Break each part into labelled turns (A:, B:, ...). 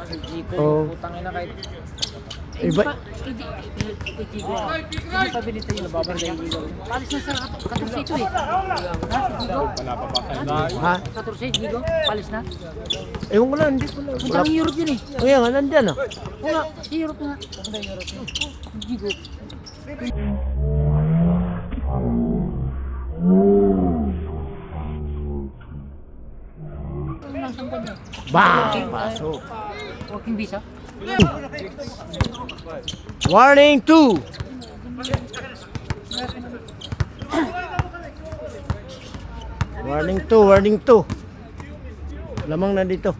A: Chico,
B: Oo.
A: putang ina kahit...
B: Iba,
A: Hindi pa binita yung nababanda yung ilaw. Palis na sa 14 ito eh. Ha? Si Gigo?
C: Wala pa ba kayo?
B: ha?
A: 14, Gigo? Palis na?
B: Ewan ko lang, hindi ko lang.
A: Punta ng Europe yun eh.
B: O yan, nandyan ah.
A: Oo nga, si Europe nga. Punta ng Europe yun. Gigo.
B: Bang! Pasok.
A: Working visa?
B: Warning 2! Warning 2, warning 2. Lamang na dito.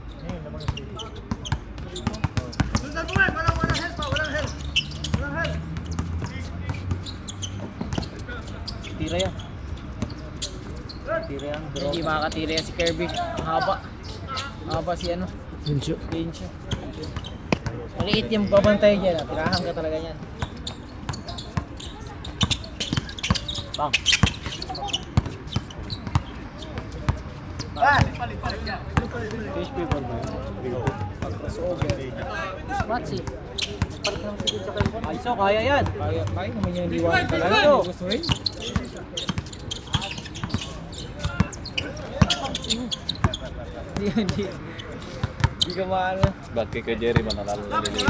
A: Tira yan. Tira yan. Hindi makakatira yan si Kirby. Haba. Haba si ano.
B: Vinsyo.
A: Lincho. Maliit yung babantay dyan. Tirahan ka talaga yan. Bang.
C: Fish paper ba?
A: Matsi. Palit naman si Lincho kayo. Ay, so kaya yan. Kaya naman yung liwanag talaga. Gusto rin. Hindi ka maano.
C: Bakit kay Jerry mananalo na nila?